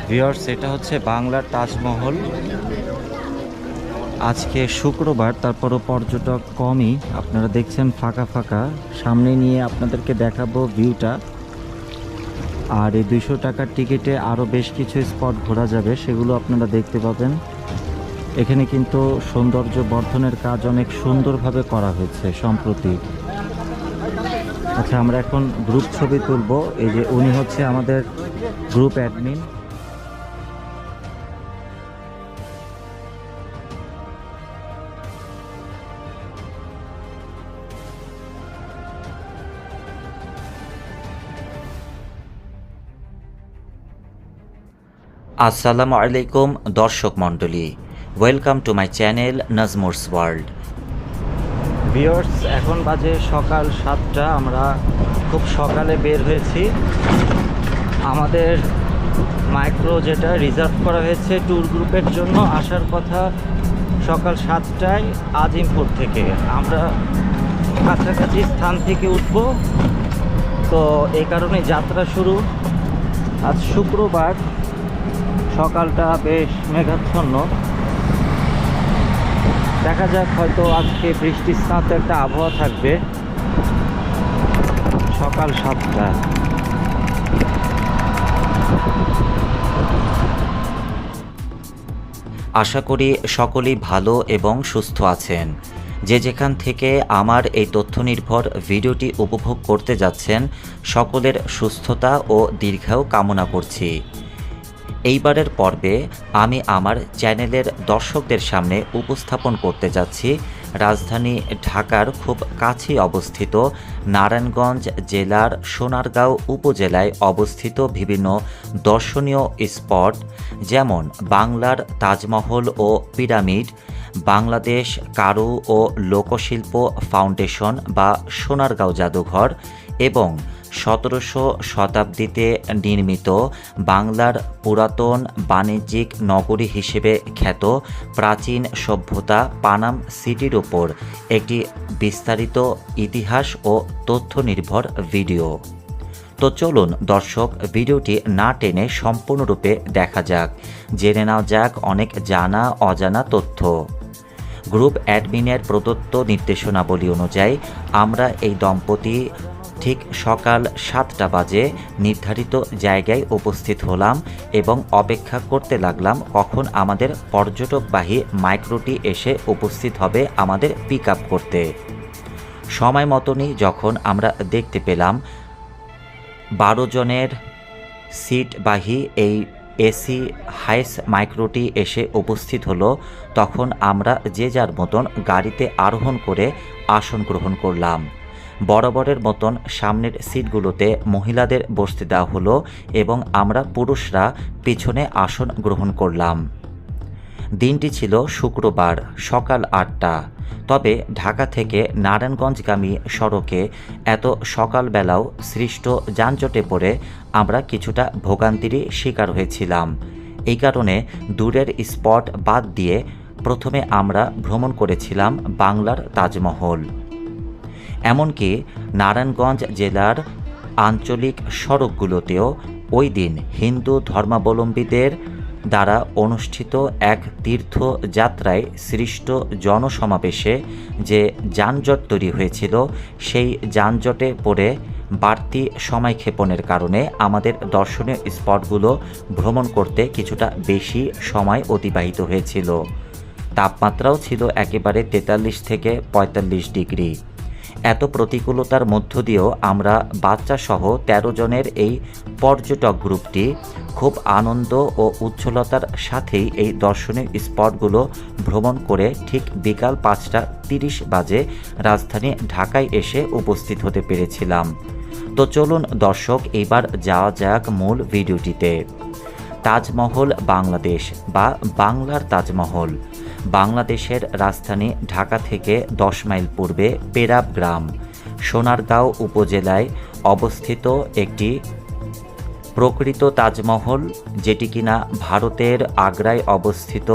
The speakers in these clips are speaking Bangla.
ভিউয়ার্স, এটা হচ্ছে বাংলার তাজমহল। আজকে শুক্রবার, তারপরও পর্যটক কমই। আপনারা দেখছেন ফাঁকা ফাঁকা। সামনে নিয়ে আপনাদেরকে দেখাবো ভিউটা। আর এই 200 টাকার টিকিটে আরও বেশ কিছু স্পট ঘোরা যাবে, সেগুলো আপনারা দেখতে পাবেন। এখানে কিন্তু সৌন্দর্য বর্ধনের কাজ অনেক সুন্দরভাবে করা হয়েছে সম্প্রতি। আচ্ছা, আমরা এখন গ্রুপ ছবি তুলব। এই যে উনি হচ্ছে আমাদের গ্রুপ অ্যাডমিন। আসসালামু আলাইকুম দর্শক মণ্ডলী, welcome to my channel Nazmur's world. Viewers, এখন বাজে সকাল 7টা। আমরা খুব সকালে বের হয়েছি। আমাদের মাইক্রো যেটা রিজার্ভ করা হয়েছে ট্যুর গ্রুপের জন্য, আসার কথা সকাল 7টায় আজিমপুর থেকে। আমরা কাছাকাছি স্থান থেকে উঠব, তো এই কারণে যাত্রা শুরু। আজ শুক্রবার, সকালটা বেশ মেঘাচ্ছন্ন। দেখা যাক, হয়তো আজকে বৃষ্টির সাথে একটা আবহাওয়া থাকবে। সকাল 7টা। আশা করি সকলেই ভালো এবং সুস্থ আছেন। যে যেখান থেকে আমার এই তথ্য নির্ভর ভিডিওটি উপভোগ করতে যাচ্ছেন, সকলের সুস্থতা ও দীর্ঘায়ু কামনা করছি। এইবারের পর্বে আমি আমার চ্যানেলের দর্শকদের সামনে উপস্থাপন করতে যাচ্ছি রাজধানী ঢাকার খুব কাছেই অবস্থিত নারায়ণগঞ্জ জেলার সোনারগাঁও উপজেলায় অবস্থিত বিভিন্ন দর্শনীয় স্পট, যেমন বাংলার তাজমহল ও পিরামিড, বাংলাদেশ কারু ও লোকশিল্প ফাউন্ডেশন বা সোনারগাঁও জাদুঘর এবং 17শো শতাব্দীতে নির্মিত বাংলার পুরাতন বাণিজ্যিক নগরী হিসেবে খ্যাত প্রাচীন সভ্যতা পানাম সিটির ওপর একটি বিস্তারিত ইতিহাস ও তথ্য নির্ভর ভিডিও। তো চলুন দর্শক, ভিডিওটি না টেনে সম্পূর্ণরূপে দেখা যাক, জেনে নেওয়া যাক অনেক জানা অজানা তথ্য। গ্রুপ অ্যাডমিনের প্রদত্ত নির্দেশনাবলী অনুযায়ী আমরা এই দম্পতি ঠিক সকাল 7টা বাজে নির্ধারিত জায়গায় উপস্থিত হলাম এবং অপেক্ষা করতে লাগলাম কখন আমাদের পর্যটকবাহী মাইক্রোটি এসে উপস্থিত হবে আমাদের পিক আপ করতে। সময় মতনই যখন আমরা দেখতে পেলাম 12 জনের সিটবাহী এই এসি হাইস মাইক্রোটি এসে উপস্থিত হলো, তখন আমরা যে যার মতন গাড়িতে আরোহণ করে আসন গ্রহণ করলাম। বরাবরের মতন সামনের সিটগুলোতে মহিলাদের বসতে দেওয়া হলো এবং আমরা পুরুষরা পিছনে আসন গ্রহণ করলাম। দিনটি ছিল শুক্রবার, সকাল 8টা। তবে ঢাকা থেকে নারায়ণগঞ্জগামী সড়কে এত সকালবেলাও সৃষ্ট যানজটে পড়ে আমরা কিছুটা ভোগান্তিরই শিকার হয়েছিলাম। এই কারণে দূরের স্পট বাদ দিয়ে প্রথমে আমরা ভ্রমণ করেছিলাম বাংলার তাজমহল। এমনকি নারায়ণগঞ্জ জেলার আঞ্চলিক সড়কগুলোতেও ওই দিন হিন্দু ধর্মাবলম্বীদের দ্বারা অনুষ্ঠিত এক তীর্থযাত্রায় সৃষ্ট জনসমাবেশে যে যানজট তৈরি হয়েছিল, সেই যানজটে পড়ে বাড়তি সময় ক্ষেপণের কারণে আমাদের দর্শনীয় স্পটগুলো ভ্রমণ করতে কিছুটা বেশি সময় অতিবাহিত হয়েছিল। তাপমাত্রাও ছিল একেবারে 43 থেকে 45 ডিগ্রি। এত প্রতিকূলতার মধ্য দিয়েও আমরা বাচ্চাসহ 13 জনের এই পর্যটক গ্রুপটি খুব আনন্দ ও উচ্ছলতার সাথেই এই দর্শনীয় স্পটগুলো ভ্রমণ করে ঠিক বিকাল 5টা 30 বাজে রাজধানী ঢাকায় এসে উপস্থিত হতে পেরেছিলাম। তো চলুন দর্শক, এইবার যাওয়া যাক মূল ভিডিওটিতে। তাজমহল বাংলাদেশ বা বাংলার তাজমহল বাংলাদেশের রাজধানী ঢাকা থেকে 10 মাইল পূর্বে পেরাব গ্রাম, সোনারগাঁও উপজেলায় অবস্থিত একটি প্রকৃত তাজমহল, যেটি কিনা ভারতের আগ্রায় অবস্থিত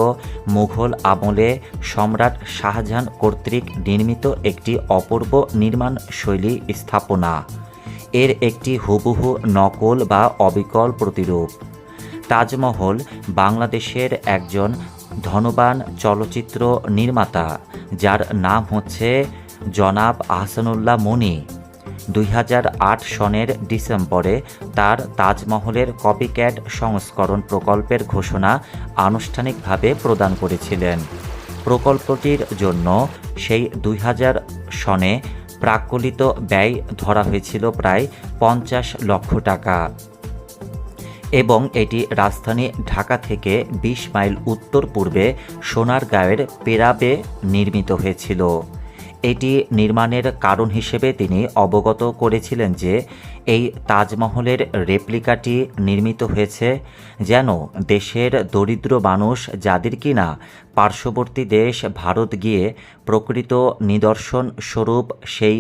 মুঘল আমলে সম্রাট শাহজাহান কর্তৃক নির্মিত একটি অপূর্ব নির্মাণ শৈলী স্থাপনা। এর একটি হুবহু নকল বা অবিকল প্রতিরূপ। তাজমহল বাংলাদেশের একজন ধনবান চলচ্চিত্র নির্মাতা, যার নাম হচ্ছে জনাব আহসানুল্লাহ মনি। 2008 সনের ডিসেম্বরে তার তাজমহলের কপিক্যাট সংস্করণ প্রকল্পের ঘোষণা আনুষ্ঠানিকভাবে প্রদান করেছিলেন। প্রকল্পটির জন্য সেই 2000 সনে প্রাক্কলিত ব্যয় ধরা হয়েছিল প্রায় 50 লক্ষ টাকা এবং এটি রাজধানী ঢাকা থেকে 20 মাইল উত্তর পূর্বে সোনারগাঁওয়ের পেরাবে নির্মিত হয়েছিল। এটি নির্মাণের কারণ হিসেবে তিনি অবগত করেছিলেন যে এই তাজমহলের রেপ্লিকাটি নির্মিত হয়েছে যেন দেশের দরিদ্র মানুষ, যাদের কিনা পার্শ্ববর্তী দেশ ভারত গিয়ে প্রকৃত নিদর্শন স্বরূপ সেই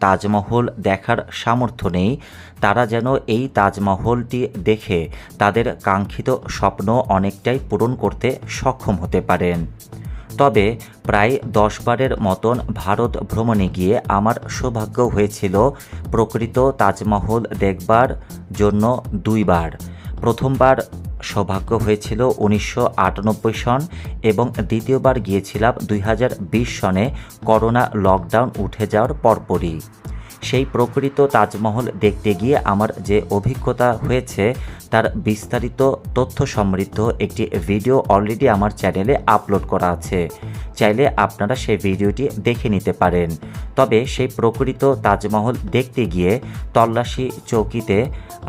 তাজমহল দেখার সামর্থ্য নেই, তারা যেন এই তাজমহলটি দেখে তাদের কাঙ্ক্ষিত স্বপ্ন অনেকটাই পূরণ করতে সক্ষম হতে পারেন। তবে প্রায় 10 বারের মতন ভারত ভ্রমণে গিয়ে আমার সৌভাগ্য হয়েছিল প্রকৃত তাজমহল দেখবার জন্য 2 বার। প্রথমবার সৌভাগ্য হয়েছিল 1998 সন এবং দ্বিতীয়বার গিয়েছিলাম 2020 সনে করোনা লকডাউন উঠে যাওয়ার পরপরই। সেই প্রকৃত তাজমহল দেখতে গিয়ে আমার যে অভিজ্ঞতা হয়েছে তার বিস্তারিত তথ্য সমৃদ্ধ একটি ভিডিও অলরেডি আমার চ্যানেলে আপলোড করা আছে, চাইলে আপনারা সেই ভিডিওটি দেখে নিতে পারেন। তবে সেই প্রকৃত তাজমহল দেখতে গিয়ে তল্লাশি চৌকিতে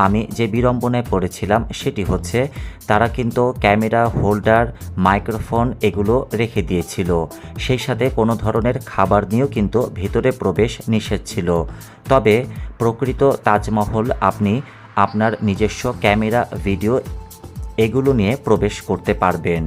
আমি যে বিড়ম্বনায় পড়েছিলাম সেটি হচ্ছে তারা কিন্তু ক্যামেরা হোল্ডার, মাইক্রোফোন এগুলো রেখে দিয়েছিল, সেই সাথে কোনো ধরনের খাবার নিয়েও কিন্তু ভিতরে প্রবেশ নিষেধ ছিল। তবে প্রকৃত তাজমহল আপনি আপনার নিজস্ব ক্যামেরা, ভিডিও এগুলো নিয়ে প্রবেশ করতে পারবেন।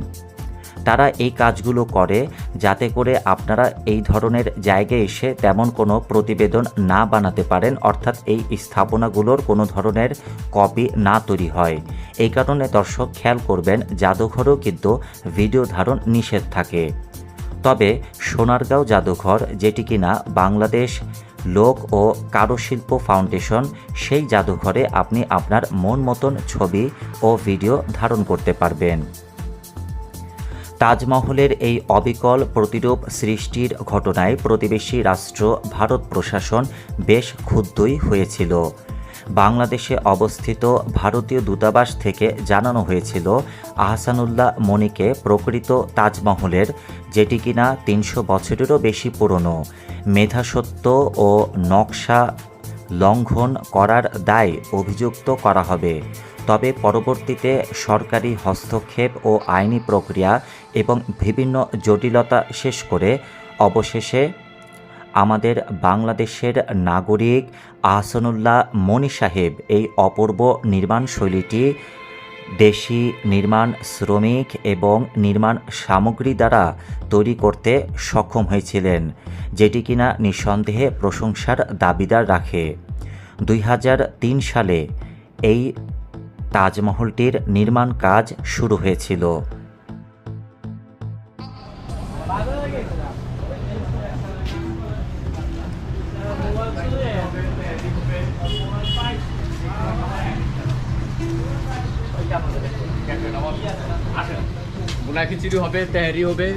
তারা এই কাজগুলো করে যাতে করে আপনারা এই ধরনের জায়গায় এসে তেমন কোনো প্রতিবেদন না বানাতে পারেন, অর্থাৎ এই স্থাপনাগুলোর কোনো ধরনের কপি না তৈরি হয়। এই কারণে দর্শক খেয়াল করবেন, জাদুঘরেও কিন্তু ভিডিও ধারণ নিষেধ থাকে। তবে সোনারগাঁও জাদুঘর, যেটি কিনা বাংলাদেশ লোক ও কারুশিল্প ফাউন্ডেশন, সেই জাদুঘরে আপনি আপনার মন মতন ছবি ও ভিডিও ধারণ করতে পারবেন। তাজমহলের এই অবিকল প্রতিরূপ সৃষ্টির ঘটনায় প্রতিবেশী রাষ্ট্র ভারত প্রশাসন বেশ ক্ষুব্ধই হয়েছিল। বাংলাদেশে অবস্থিত ভারতীয় দূতাবাস থেকে জানানো হয়েছিল আহসানুল্লাহ মনিকে প্রকৃত তাজমহলের, যেটি কিনা 300 বছরেরও বেশি পুরনো, মেধাসত্ব ও নকশা লঙ্ঘন করার দায় অভিযুক্ত করা হবে। তবে পরবর্তীতে সরকারি হস্তক্ষেপ ও আইনি প্রক্রিয়া এবং বিভিন্ন জটিলতা শেষ করে অবশেষে আমাদের বাংলাদেশের নাগরিক আহসানুল্লাহ মনি সাহেব এই অপূর্ব নির্মাণ শৈলীটি দেশি নির্মাণ শ্রমিক এবং নির্মাণ সামগ্রী দ্বারা তৈরি করতে সক্ষম হয়েছিলেন, যেটি কিনা নিঃসন্দেহে প্রশংসার দাবিদার রাখে। 2003 সালে এই তাজমহলটির নির্মাণ কাজ শুরু হয়েছিল। বুনা খিচুড়ি হবে, তেহারি হবে।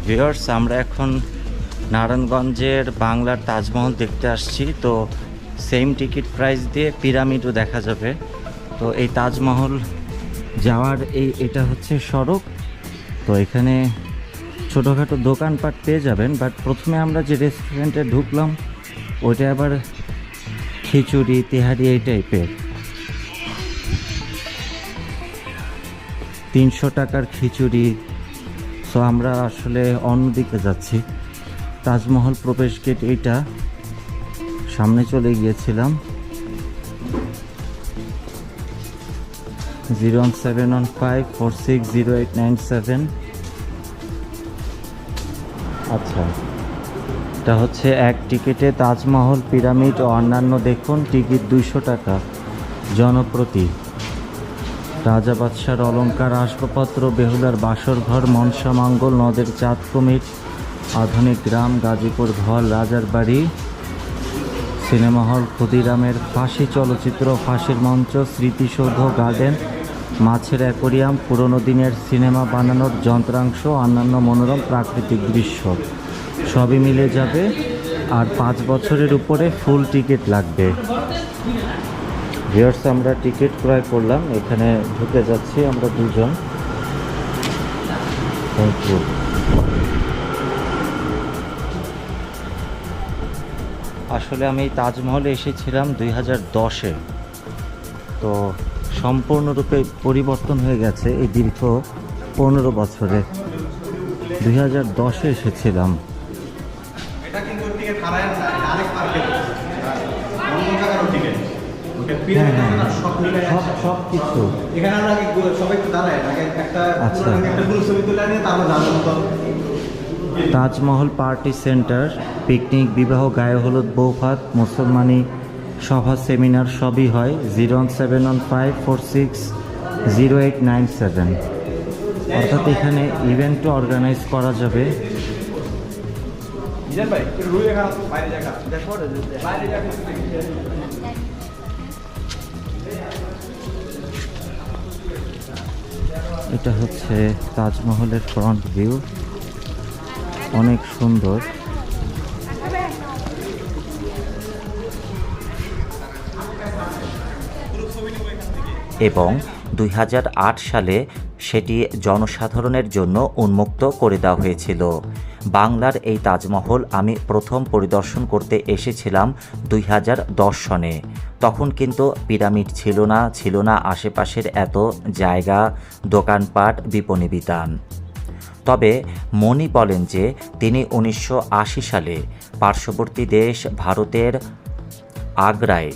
ভিউয়ার্স, আমরা এখন নারায়ণগঞ্জের বাংলার তাজমহল দেখতে আসছি। তো সেম টিকিট প্রাইস দিয়ে পিরামিডও দেখা যাবে। তো এই তাজমহল যাওয়ার এটা হচ্ছে সড়ক। তো এখানে ছোটোখাটো দোকানপাট পেয়ে যাবেন, বাট প্রথমে আমরা যে রেস্টুরেন্টে ঢুকলাম ওইটা আবার খিচুড়ি, তেহারি এই টাইপের। 300 টাকার খিচুড়ি। সো আমরা আসলে অন্যদিকে যাচ্ছি। তাজমহল প্রবেশ গেট এইটা, সামনে চলে গিয়েছিলাম। 01715460897। আচ্ছা, এটা হচ্ছে এক টিকিটে তাজমহল, পিরামিড ও অন্যান্য দেখুন। টিকিট 200 টাকা জনপ্রতি। রাজা বাদশার অলংকার, আসবাবপত্র, বেহুলার বাসর ঘর, মনসা মঙ্গল, নদের চাঁদ কুমির, আধুনিক গ্রাম, গাজীপুর ঘর, রাজার বাড়ি, সিনেমা হল, ক্ষুদিরামের ফাঁসি চলচ্চিত্র, ফাঁসির মঞ্চ, স্মৃতিসৌধ, গার্ডেন, মাছের অ্যাকোরিয়াম, পুরনো দিনের সিনেমা বানানোর যন্ত্রাংশ, অন্যান্য মনোরম প্রাকৃতিক দৃশ্য সবই মিলে যাবে। আর 5 বছরের উপরে ফুল টিকিট লাগবে। ভিউয়ার্স, আমরা টিকিট ক্রয় করলাম, এখানে ঢুকে যাচ্ছি আমরা দুজন। Thank you. আসলে আমি এই তাজমহলে এসেছিলাম 2010-এ, তো সম্পূর্ণরূপে পরিবর্তন হয়ে গেছে এই দীর্ঘ 15 বছরে। 2010-এ এসেছিলাম। এটা কিন্তু টিকিট হারায় না, আরেক মার্কেট অন্য জায়গার টিকিট ওটা হ্যাঁ, পিরামিড হ্যাঁ, না সব মিলে সব কিছু। এখানে আমরা আগে সবাই একটু দাঁড়ায় আগে একটা আচ্ছা। পুরো একটা গ্রুপ ছবি তুলে নিয়ে তারপর জানলাম তো তাজমহল পার্টি সেন্টার, পিকনিক, বিবাহ, গায়ে হলুদ, বৌভাত, মুসলমানি সভা, সেমিনার সবই হয়। 01715460897। অর্থাৎ এখানে ইভেন্টও অর্গানাইজ করা যাবে। জিজান ভাই একটু রুই এখানে বাইরে জায়গা দেখো বাইরে জায়গা এটা হচ্ছে তাজমহলের ফ্রন্ট ভিউ, অনেক সুন্দর। এবং 2008 সালে সেটি জনসাধারণের জন্য উন্মুক্ত করে দেওয়া হয়েছিল। বাংলার এই তাজমহল আমি প্রথম পরিদর্শন করতে এসেছিলাম 2010 সনে। তখন কিন্তু পিরামিড ছিল না আশেপাশের এত জায়গা, দোকানপাট, বিপণী বিতান। তবে মনি বলেন যে তিনি 1980 সালে পার্শ্ববর্তী দেশ ভারতের আগ্রায়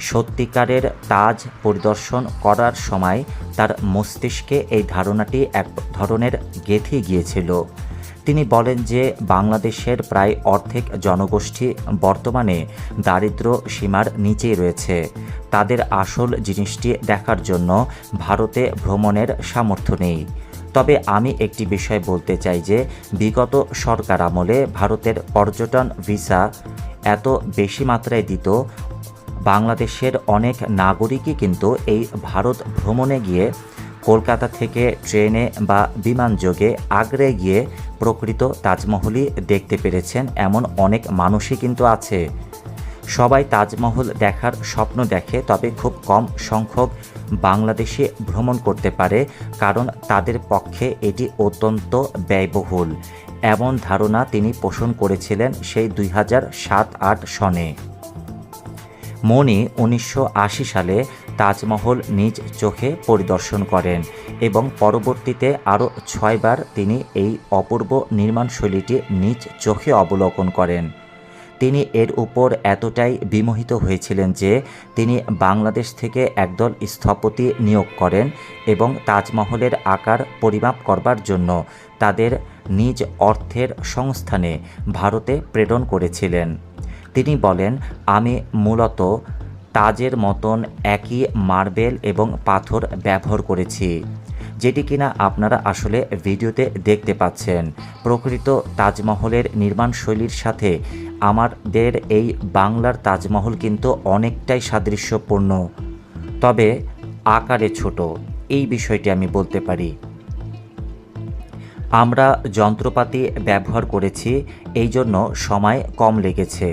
সত্যিকারের তাজ পরিদর্শন করার সময় তার মস্তিষ্কে এই ধারণাটি এক ধরনের গেঁথে গিয়েছিল। তিনি বলেন যে বাংলাদেশের প্রায় অর্ধেক জনগোষ্ঠী বর্তমানে দারিদ্র্য সীমার নিচেই রয়েছে। তাদের আসল জিনিসটি দেখার জন্য ভারতে ভ্রমণের সামর্থ্য নেই। তবে আমি একটি বিষয় বলতে চাই যে বিগত সরকার আমলে ভারতের পর্যটন ভিসা এত বেশি মাত্রায় দিত, বাংলাদেশের অনেক নাগরিকই কিন্তু এই ভারত ভ্রমণে গিয়ে কলকাতা থেকে ট্রেনে বা বিমানযোগে আগ্রায় গিয়ে প্রকৃত তাজমহলই দেখতে পেরেছেন। এমন অনেক মানুষই কিন্তু আছে। সবাই তাজমহল দেখার স্বপ্ন দেখে, তবে খুব কম সংখ্যক বাংলাদেশে ভ্রমণ করতে পারে, কারণ তাদের পক্ষে এটি অত্যন্ত ব্যয়বহুল। এমন ধারণা তিনি পোষণ করেছিলেন সেই 2007-8 সনে। মনি 1980 সালে তাজমহল নিজ চোখে পরিদর্শন করেন এবং পরবর্তীতে আরও 6 বার তিনি এই অপূর্ব নির্মাণশৈলীটি নিজ চোখে অবলোকন করেন। তিনি এর উপর এতটাই বিমোহিত হয়েছিলেন যে তিনি বাংলাদেশ থেকে একদল স্থপতি নিয়োগ করেন এবং তাজমহলের আকার পরিমাপ করবার জন্য তাদের নিজ অর্থের সংস্থানে ভারতে প্রেরণ করেছিলেন। তিনি বলেন, আমি মূলত তাজের মতন একই মার্বেল এবং পাথর ব্যবহার করেছি, যেটি কিনা আপনারা আসলে ভিডিওতে দেখতে পাচ্ছেন। প্রকৃত তাজমহলের নির্মাণশৈলীর সাথে আমাদের এই বাংলার তাজমহল কিন্তু অনেকটাই সাদৃশ্যপূর্ণ, তবে আকারে ছোট। এই বিষয়টি আমি বলতে পারি। আমরা যন্ত্রপাতি ব্যবহার করেছি, এই জন্য সময় কম লেগেছে।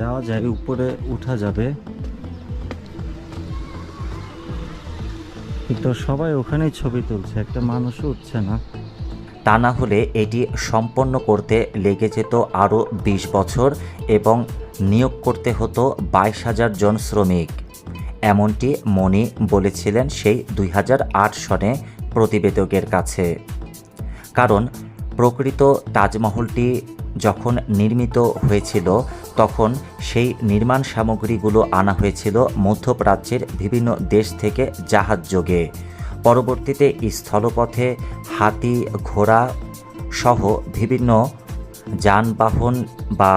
যাওয়া যায়, উপরে উঠা যাবে, কিন্তু সবাই ওখানেই ছবি তুলছে, একটা মানুষও উঠছে না। তা না হলে এটি সম্পন্ন করতে লেগে যেত আরও 20 বছর এবং নিয়োগ করতে হতো 22,000 জন শ্রমিক। এমনটি মনি বলেছিলেন সেই 2008 সনে প্রতিবেদকের কাছে। কারণ প্রকৃত তাজমহলটি যখন নির্মিত হয়েছিল তখন সেই নির্মাণ সামগ্রীগুলো আনা হয়েছিল মধ্যপ্রাচ্যের বিভিন্ন দেশ থেকে জাহাজ যোগে। পরবর্তীতে স্থলপথে হাতি, ঘোড়া সহ বিভিন্ন যানবাহন বা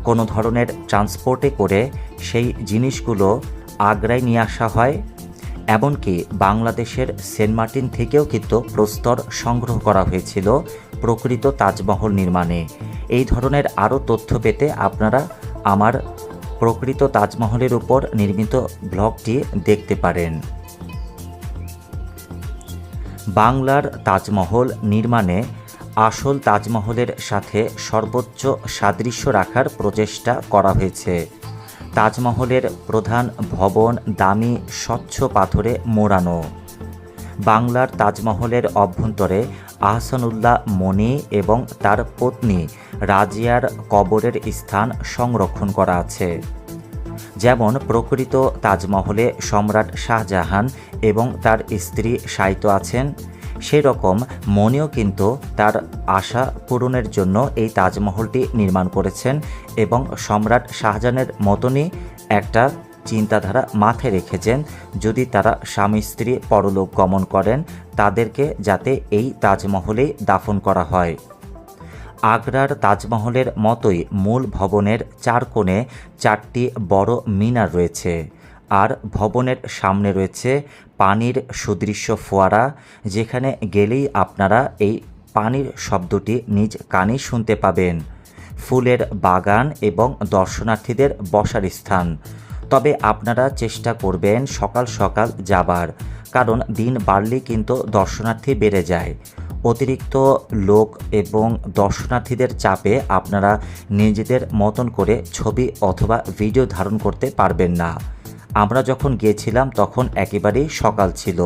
কোনো ধরনের ট্রান্সপোর্টে করে সেই জিনিসগুলো আগ্রায় নিয়ে আসা হয়। এমনকি বাংলাদেশের সেন্ট মার্টিন থেকেও কিন্তু প্রস্তর সংগ্রহ করা হয়েছিল প্রকৃত তাজমহল নির্মাণে। এই ধরনের আরও তথ্য পেতে আপনারা আমার প্রকৃত তাজমহলের উপর নির্মিত ব্লগটি দেখতে পারেন। বাংলার তাজমহল নির্মাণে আসল তাজমহলের সাথে সর্বোচ্চ সাদৃশ্য রাখার প্রচেষ্টা করা হয়েছে। তাজমহলের প্রধান ভবন দামি স্বচ্ছ পাথরে মোড়ানো। বাংলার তাজমহলের অভ্যন্তরে আহসানুল্লাহ মনি এবং তার পত্নী রাজিয়ার কবরের স্থান সংরক্ষণ করা আছে। যেমন প্রকৃত তাজমহলে সম্রাট শাহজাহান এবং তার স্ত্রী শায়িত আছেন, সেরকম মনিও কিন্তু তার আশা পূরণের জন্য এই তাজমহলটি নির্মাণ করেছেন এবং সম্রাট শাহজাহানের মতনই একটা চিন্তাধারা মাথায় রেখেছেন, যদি তারা স্বামী স্ত্রী পরলোক গমন করেন তাদেরকে যাতে এই তাজমহলেই দাফন করা হয়। আগ্রার তাজমহলের মতোই মূল ভবনের 4 কোণে 4টি বড় মিনার রয়েছে, আর ভবনের সামনে রয়েছে পানির সুদৃশ্য ফোয়ারা, যেখানে গেলেই আপনারা এই পানির শব্দটি নিজ কানে শুনতে পাবেন। ফুলের বাগান এবং দর্শনার্থীদের বসার স্থান। তবে আপনারা চেষ্টা করবেন সকাল সকাল যাবার, কারণ দিন বাড়লেই কিন্তু দর্শনার্থী বেড়ে যায়। অতিরিক্ত লোক এবং দর্শনার্থীদের চাপে আপনারা নিজেদের মতন করে ছবি অথবা ভিডিও ধারণ করতে পারবেন না। আমরা যখন গিয়েছিলাম তখন একেবারেই সকাল ছিল।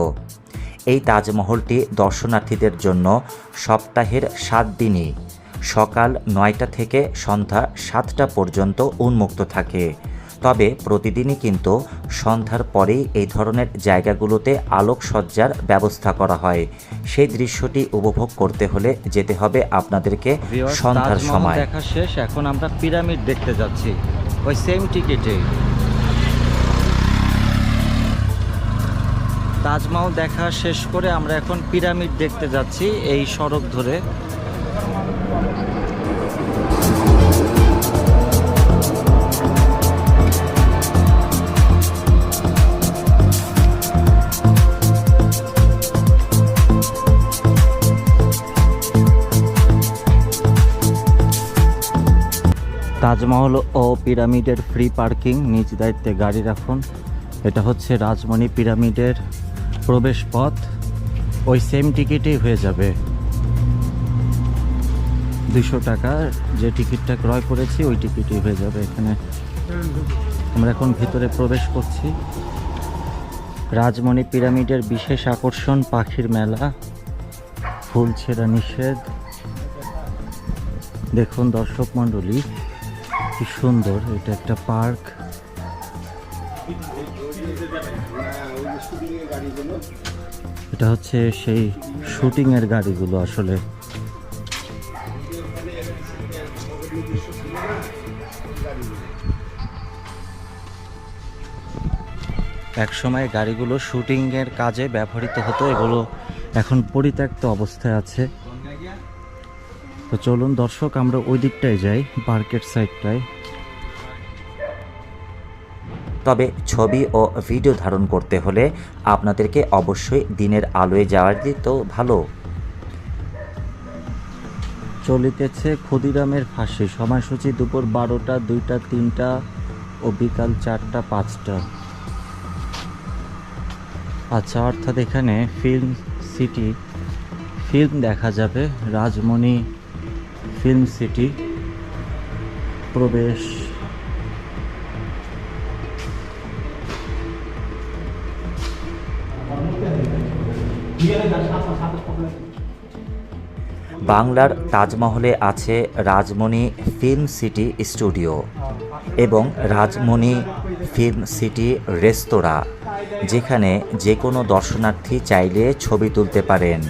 এই তাজমহলটি দর্শনার্থীদের জন্য সপ্তাহের 7 দিনই সকাল 9টা থেকে সন্ধ্যা 7টা পর্যন্ত উন্মুক্ত থাকে। তবে প্রতিদিনই কিন্তু সন্ধ্যার পরেই এই ধরনের জায়গাগুলোতে আলোকসজ্জার ব্যবস্থা করা হয়। সেই দৃশ্যটি উপভোগ করতে হলে যেতে হবে আপনাদেরকে সন্ধ্যার সময়। দেখা শেষ, এখন আমরা পিরামিড দেখতে যাচ্ছি ওই সেম টিকিটে। তাজমহল দেখা শেষ করে আমরা এখন পিরামিড দেখতে যাচ্ছি এই সড়ক ধরে। তাজমহল ও পিরামিডের ফ্রি পার্কিং, নিজ দায়িত্বে গাড়ি রাখুন। এটা হচ্ছে রাজমণি পিরামিডের প্রবেশ পথ, ওই সেম টিকিটেই হয়ে যাবে। 200 টাকার যে টিকিটটা ক্রয় করেছি ওই টিকিটই হয়ে যাবে। এখানে আমরা এখন ভিতরে প্রবেশ করছি। রাজমণি পিরামিডের বিশেষ আকর্ষণ পাখির মেলা, ফুল ছেঁড়া নিষেধ। দেখুন দর্শক মণ্ডলী, কি সুন্দর, এটা একটা পার্ক। এটা হচ্ছে সেই শুটিংয়ের গাড়িগুলো। আসলে একসময় গাড়িগুলো শুটিংয়ের কাজে ব্যবহৃত হতো, এগুলো এখন পরিত্যক্ত অবস্থায় আছে। তো চলুন দর্শক, আমরা ওই দিকটায় যাই, পার্কের সাইডটায়। তবে ছবি ও ভিডিও ধারণ করতে হলে আপনাদেরকে অবশ্যই দিনের আলোয় যাওয়ারই তো ভালো। চলিতেছে ক্ষুদিরামের ফাঁসি, সময়সূচি দুপুর 12টা, 2টা, 3টা ও বিকাল 4টা, 5টা। আচ্ছা, অর্থাৎ এখানে ফিল্ম সিটি ফিল্ম দেখা যাবে। রাজমণি ফিল্ম সিটি প্রবেশ। বাংলার তাজমহলে আছে রাজমণি ফিল্ম সিটি স্টুডিও এবং রাজমণি ফিল্ম সিটি রেস্তোরাঁ, যেখানে যে কোনো দর্শনার্থী চাইলে ছবি তুলতে পারেন।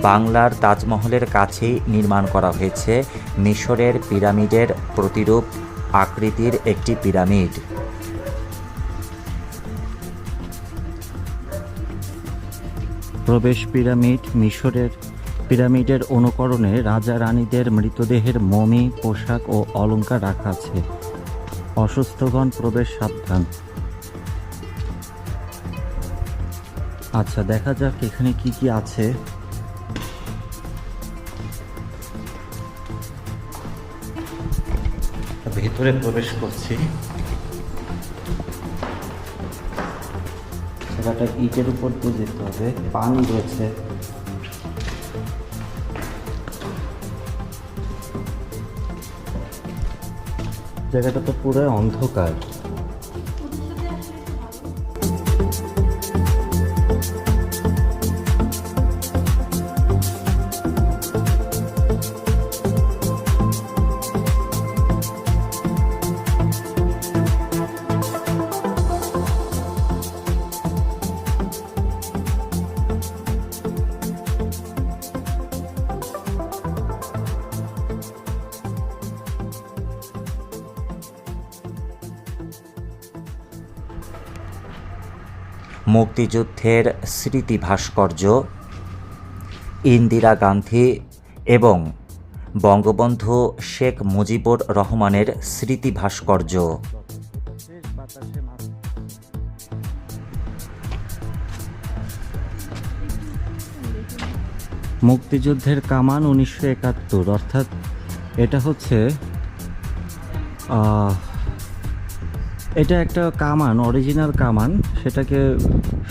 বাংলার তাজমহলের কাছেই নির্মাণ করা হয়েছে মিশরের পিরামিডের প্রতিরূপ আকৃতির একটি পিরামিড। প্রবেশ পিরামিড মিশরের পিরামিডের অনুকরণে রাজা রানীদের মৃতদেহের মমি, পোশাক ও অলংকার রাখা আছে। অসুস্থগণ প্রবেশ সাবধান। আচ্ছা, দেখা যাক এখানে কি কি আছে। ভেতরে প্রবেশ করছি। জায়গাটা ইটের উপর দিয়ে যেতে হবে, পানি রয়েছে। জায়গাটা তো পুরো অন্ধকার। মুক্তিযুদ্ধের স্মৃতি ভাস্কর্য, ইন্দিরা গান্ধী এবং বঙ্গবন্ধু শেখ মুজিবুর রহমানের স্মৃতি ভাস্কর্য। মুক্তিযুদ্ধের কামান 1971, অর্থাৎ এটা হচ্ছে এটা একটা কামান, অরিজিনাল কামান, সেটাকে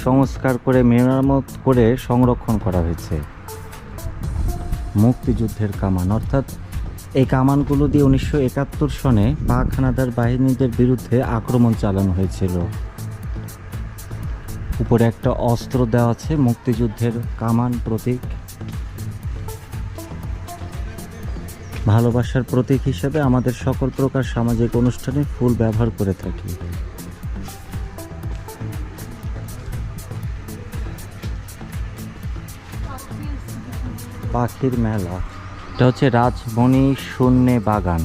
সংস্কার করে মেরামত করে সংরক্ষণ করা হয়েছে। মুক্তিযুদ্ধের কামান, অর্থাৎ এই কামানগুলো দিয়ে 1971 সনে পাক হানাদার বাহিনীদের বিরুদ্ধে আক্রমণ চালানো হয়েছিল। উপরে একটা অস্ত্র দেওয়া আছে, মুক্তিযুদ্ধের কামান প্রতীক। ভালোবাসার প্রতীক হিসেবে আমাদের সকল প্রকার সামাজিক অনুষ্ঠানে ফুল ব্যবহার করে থাকি। পাখির মেলা, এটা হচ্ছে রাজমণি শূন্যে বাগান।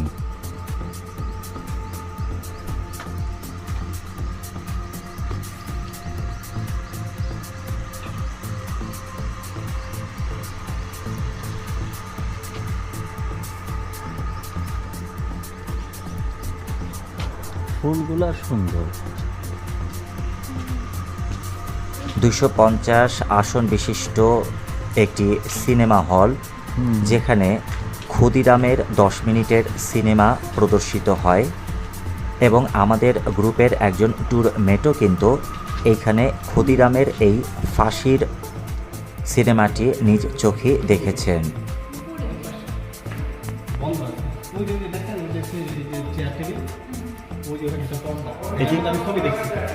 ফুলগুলা সুন্দর। 250 আসন বিশিষ্ট একটি সিনেমা হল, যেখানে ক্ষুদিরামের 10 মিনিটের সিনেমা প্রদর্শিত হয় এবং আমাদের গ্রুপের একজন ট্যুর মেটও কিন্তু এইখানে ক্ষুদিরামের এই ফাঁসির সিনেমাটি নিজ চোখে দেখেছেন।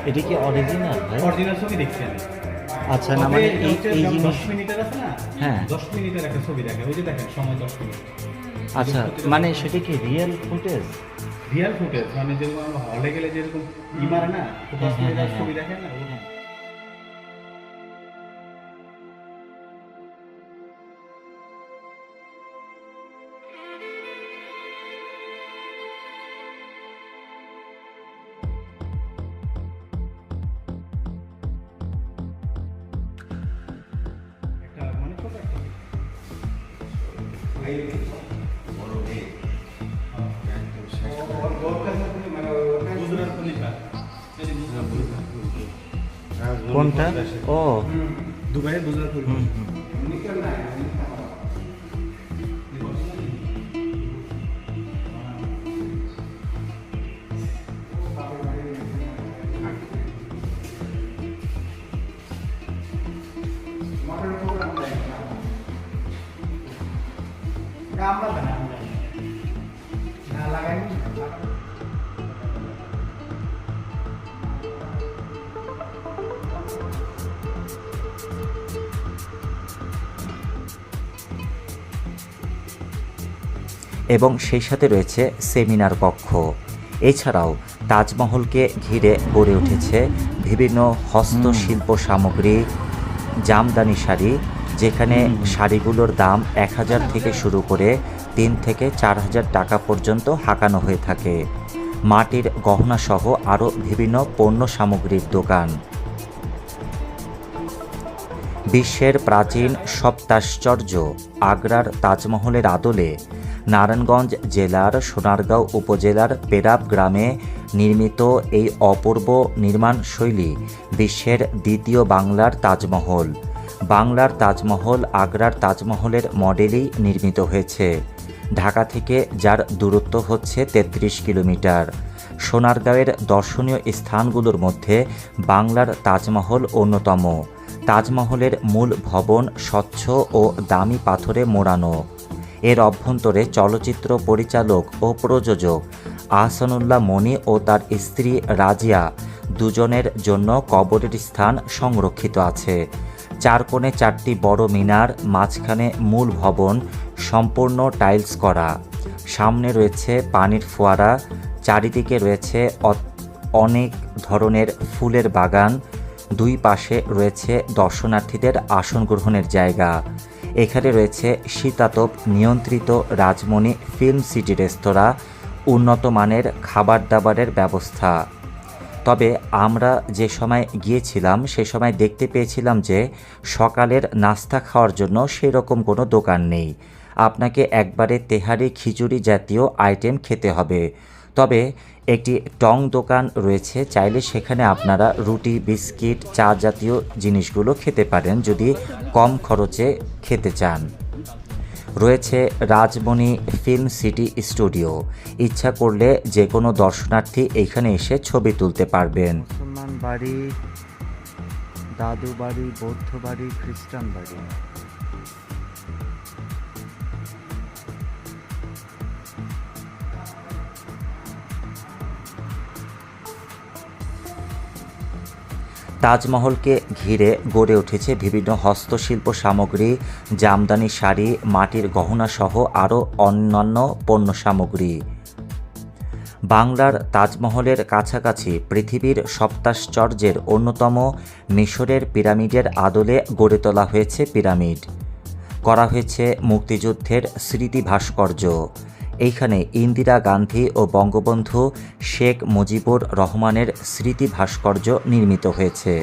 এটা কি অরিজিনাল? অরিজিনাল ছবি দেখছি আমি। আচ্ছা, না মানে এই জিনিস 10 মিনিটের আছে না? হ্যাঁ, 10 মিনিটের একটা ছবি দেখে, ওই যে দেখেন সময় 10 মিনিট। আচ্ছা, মানে সেটা কি রিয়েল ফুটেজ? রিয়েল ফুটেজ, মানে যেরকম আমরা হলে গেলে যেরকম মারে না, 10 মিনিটের ছবি দেখেন না, একটা মানে ছোট একটা কোনটা? ও, দুবাইয়ের গুজরাট। এবং সেই সাথে রয়েছে সেমিনার কক্ষ। এছাড়াও তাজমহলকে ঘিরে গড়ে উঠেছে বিভিন্ন হস্তশিল্প সামগ্রী, জামদানি শাড়ি, যেখানে শাড়িগুলোর দাম 1000 থেকে শুরু করে 3 থেকে 4000 টাকা পর্যন্ত হাঁকানো হয়ে থাকে। মাটির গহনা সহ আরও বিভিন্ন পণ্য সামগ্রীর দোকান। বিশ্বের প্রাচীন সপ্তাশ্চর্য আগ্রার তাজমহলের আদলে নারায়ণগঞ্জ জেলার সোনারগাঁও উপজেলার পেরাব গ্রামে নির্মিত এই অপূর্ব নির্মাণশৈলী বিশ্বের দ্বিতীয় বাংলার তাজমহল। বাংলার তাজমহল আগ্রার তাজমহলের মডেলেই নির্মিত হয়েছে। ঢাকা থেকে যার দূরত্ব হচ্ছে 33 কিলোমিটার। সোনারগাঁওয়ের দর্শনীয় স্থানগুলোর মধ্যে বাংলার তাজমহল অন্যতম। তাজমহলের মূল ভবন স্বচ্ছ ও দামি পাথরে মোড়ানো। এর অভ্যন্তরে চলচ্চিত্র পরিচালক ও প্রযোজক আহসানুল্লাহ মনি ও তার স্ত্রী রাজিয়া দুজনের জন্য কবরের স্থান সংরক্ষিত আছে। চার কোণে 4টি বড় মিনার, মাঝখানে মূল ভবন সম্পূর্ণ টাইলস করা। সামনে রয়েছে পানির ফোয়ারা, চারিদিকে রয়েছে অনেক ধরনের ফুলের বাগান, দুই পাশে রয়েছে দর্শনার্থীদের আসন গ্রহণের জায়গা। এখানে রয়েছে শীতাতপ নিয়ন্ত্রিত রাজমণি ফিল্ম সিটি রেস্তোরাঁ, উন্নত মানের খাবার দাবারের ব্যবস্থা। তবে আমরা যে সময় গিয়েছিলাম সে সময় দেখতে পেয়েছিলাম যে সকালের নাস্তা খাওয়ার জন্য সেরকম কোনো দোকান নেই। আপনাকে একবারে তেহারি খিচুড়ি জাতীয় আইটেম খেতে হবে। তবে একটি টং দোকান রয়েছে, চাইলে সেখানে আপনারা রুটি, বিস্কিট, চা জাতীয় জিনিসগুলো খেতে পারেন যদি কম খরচে খেতে চান। রয়েছে রাজমণি ফিল্ম সিটি স্টুডিও। ইচ্ছা করলে যে কোনো দর্শনার্থী এইখানে এসে ছবি তুলতে পারবেন। মুসলমান বাড়ি, দাদু বাড়ি, বৌদ্ধ বাড়ি, খ্রিস্টান বাড়ি। তাজমহলকে ঘিরে গড়ে উঠেছে বিভিন্ন হস্তশিল্প সামগ্রী, জামদানি শাড়ি, মাটির গহনাসহ আরও অন্যান্য পণ্য সামগ্রী। বাংলার তাজমহলের কাছাকাছি পৃথিবীর সপ্তাশ্চর্যের অন্যতম মিশরের পিরামিডের আদলে গড়ে তোলা হয়েছে পিরামিড। করা হয়েছে মুক্তিযুদ্ধের স্মৃতি ভাস্কর্য। এইখানে ইন্দিরা গান্ধী ও বঙ্গবন্ধু শেখ মুজিবুর রহমানের স্মৃতি ভাস্কর্য নির্মিত হয়েছে।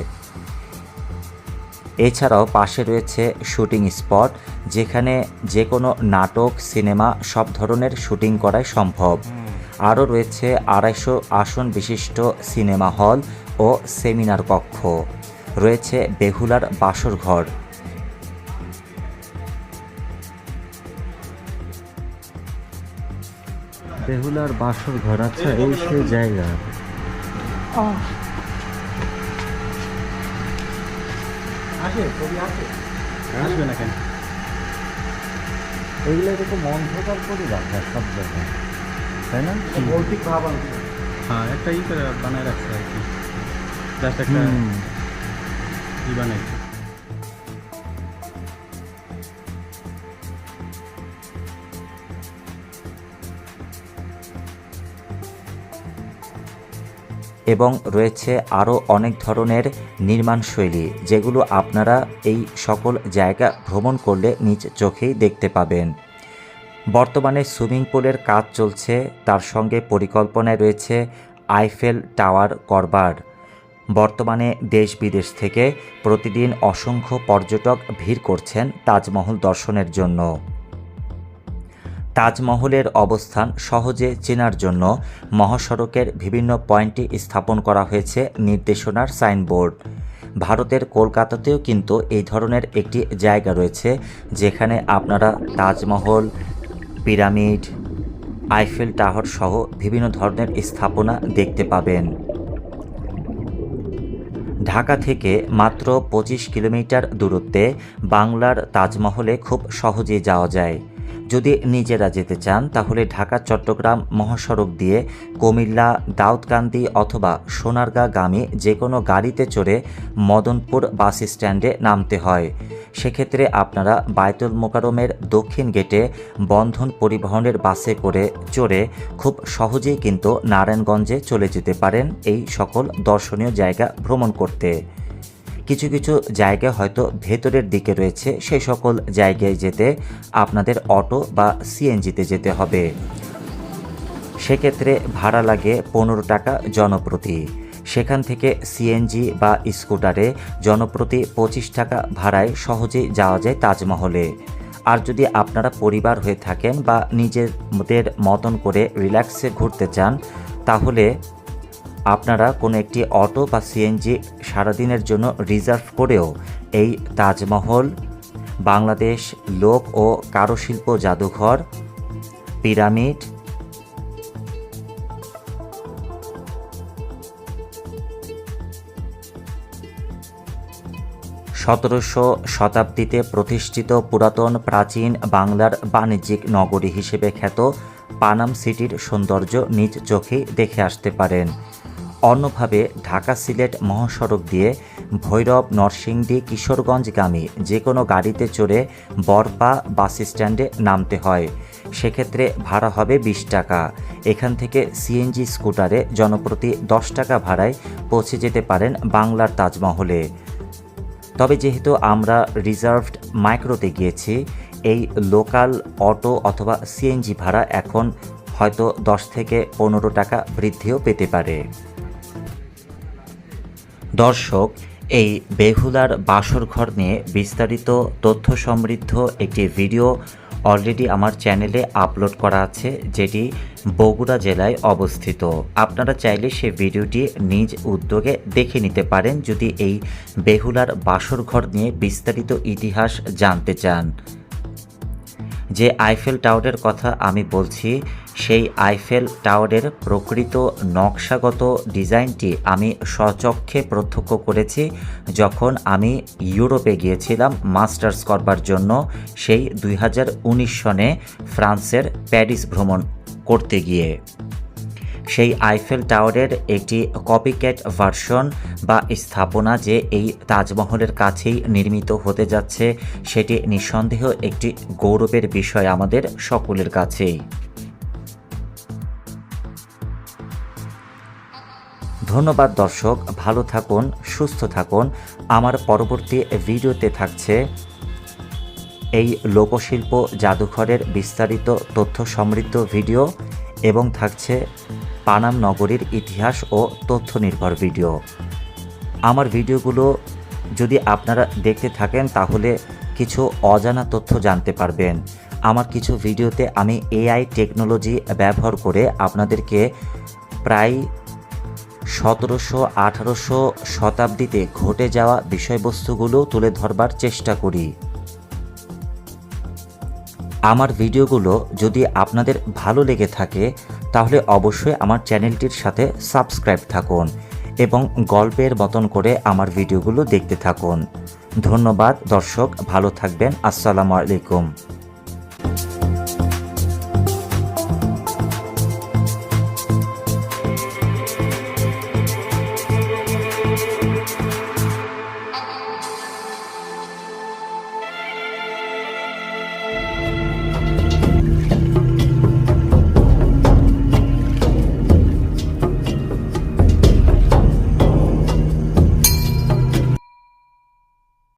এছাড়াও পাশে রয়েছে শুটিং স্পট, যেখানে যে কোনো নাটক, সিনেমা সব ধরনের শুটিং করাই সম্ভব। আরও রয়েছে 250 আসন বিশিষ্ট সিনেমা হল ও সেমিনার কক্ষ। রয়েছে বেহুলার বাসর ঘর। বেহুলার বাসর ঘর, আচ্ছা এই সে জায়গা। আসবে না কেন? এগুলো এরকম অন্ধকার করে রাখা সব জায়গায়, তাই না? ভৌতিক ভাব হ্যাঁ, একটা করে বানায় রাখছে আর কি, জাস্ট একটা বানাইছে। এবং রয়েছে আরও অনেক ধরনের নির্মাণশৈলী, যেগুলো আপনারা এই সকল জায়গা ভ্রমণ করলে নিজ চোখেই দেখতে পাবেন। বর্তমানে সুইমিং পুলের কাজ চলছে, তার সঙ্গে পরিকল্পনায় রয়েছে আইফেল টাওয়ার করবার। বর্তমানে দেশ বিদেশ থেকে প্রতিদিন অসংখ্য পর্যটক ভিড় করছেন তাজমহল দর্শনের জন্য। তাজমহলের অবস্থান সহজে চেনার জন্য মহাসড়কের বিভিন্ন পয়েন্টে স্থাপন করা হয়েছে নির্দেশনার সাইনবোর্ড। ভারতের কলকাতাতেও কিন্তু এই ধরনের একটি জায়গা রয়েছে, যেখানে আপনারা তাজমহল, পিরামিড, আইফেল টাওয়ার সহ বিভিন্ন ধরনের স্থাপনা দেখতে পাবেন। ঢাকা থেকে মাত্র 25 কিলোমিটার দূরত্বে বাংলার তাজমহলে খুব সহজেই যাওয়া যায়। যদি নিজেরা যেতে চান তাহলে ঢাকা চট্টগ্রাম মহাসড়ক দিয়ে কুমিল্লা, দাউদকান্দি অথবা সোনারগাঁগামী যে কোনো গাড়িতে চড়ে মদনপুর বাস স্ট্যান্ডে নামতে হয়। সেক্ষেত্রে আপনারা বায়তুল মোকাররমের দক্ষিণ গেটে বন্ধন পরিবহনের বাসে করে চড়ে খুব সহজেই কিন্তু নারায়ণগঞ্জে চলে যেতে পারেন এই সকল দর্শনীয় জায়গা ভ্রমণ করতে। কিছু কিছু জায়গা হয়তো ভেতরের দিকে রয়েছে, সেই সকল জায়গায় যেতে আপনাদের অটো বা সিএনজিতে যেতে হবে। সেক্ষেত্রে ভাড়া লাগে 15 টাকা জনপ্রতি। সেখান থেকে সিএনজি বা স্কুটারে জনপ্রতি 25 টাকা ভাড়ায় সহজেই যাওয়া যায় তাজমহলে। আর যদি আপনারা পরিবার হয়ে থাকেন বা নিজেদের মতন করে রিল্যাক্সে ঘুরতে চান, তাহলে আপনারা কোনো একটি অটো বা সিএনজি সারাদিনের জন্য রিজার্ভ করেও এই তাজমহল, বাংলাদেশ লোক ও কারুশিল্প জাদুঘর, পিরামিড, সতেরোশো শতাব্দীতে প্রতিষ্ঠিত পুরাতন প্রাচীন বাংলার বাণিজ্যিক নগরী হিসেবে খ্যাত পানাম সিটির সৌন্দর্য নিজ চোখেই দেখে আসতে পারেন। অন্যভাবে ঢাকা সিলেট মহাসড়ক দিয়ে ভৈরব, নরসিংদী, কিশোরগঞ্জগামী যে কোনো গাড়িতে চড়ে বরপা বাস স্ট্যান্ডে নামতে হয়। সেক্ষেত্রে ভাড়া হবে 20 টাকা। এখান থেকে সিএনজি স্কুটারে জনপ্রতি 10 টাকা ভাড়ায় পৌঁছে যেতে পারেন বাংলার তাজমহলে। তবে যেহেতু আমরা রিজার্ভড মাইক্রোতে গিয়েছি, এই লোকাল অটো অথবা সিএনজি ভাড়া এখন হয়তো 10 থেকে 15 টাকা বৃদ্ধিও পেতে পারে। দর্শক, এই বেহুলার বাসর ঘর নিয়ে বিস্তারিত তথ্য সমৃদ্ধ একটি ভিডিও অলরেডি আমার চ্যানেলে আপলোড করা আছে, যেটি বগুড়া জেলায় অবস্থিত। আপনারা চাইলে সেই ভিডিওটি নিজ উদ্যোগে দেখে নিতে পারেন যদি এই বেহুলার বাসর ঘর নিয়ে বিস্তারিত ইতিহাস জানতে চান। যে আইফেল টাওয়ারের কথা আমি বলছি, সেই আইফেল টাওয়ারের প্রকৃত নকশাগত ডিজাইনটি আমি স্বচক্ষে প্রত্যক্ষ করেছি যখন আমি ইউরোপে গিয়েছিলাম মাস্টার্স করবার জন্য, সেই 2019 সনে ফ্রান্সের প্যারিস ভ্রমণ করতে গিয়ে। সেই আইফেল টাওয়ারের একটি কপিক্যাট ভার্সন বা স্থাপনা যে এই তাজমহলের কাছেই নির্মিত হতে যাচ্ছে, সেটি নিঃসন্দেহ একটি গৌরবের বিষয় আমাদের সকলের কাছেই। ধন্যবাদ দর্শক, ভালো থাকুন, সুস্থ থাকুন। আমার পরবর্তী ভিডিওতে থাকছে এই লোকশিল্প জাদুঘরের বিস্তারিত তথ্য সমৃদ্ধ ভিডিও এবং থাকছে পানাম নগরীর ইতিহাস ও তথ্য নির্ভর ভিডিও। আমার ভিডিওগুলো যদি আপনারা দেখতে থাকেন তাহলে কিছু অজানা তথ্য জানতে পারবেন। আমার কিছু ভিডিওতে আমি এআই টেকনোলজি ব্যবহার করে আপনাদেরকে প্রায় 1700-1800 শতাব্দীতে ঘটে যাওয়া বিষয়বস্তুগুলো তুলে ধরবার চেষ্টা করি। আমার ভিডিওগুলো যদি আপনাদের ভালো লেগে থাকে তাহলে অবশ্যই আমার চ্যানেলটির সাথে সাবস্ক্রাইব থাকুন এবং গল্পের মতন করে আমার ভিডিওগুলো দেখতে থাকুন। ধন্যবাদ দর্শক, ভালো থাকবেন। আসসালামু আলাইকুম।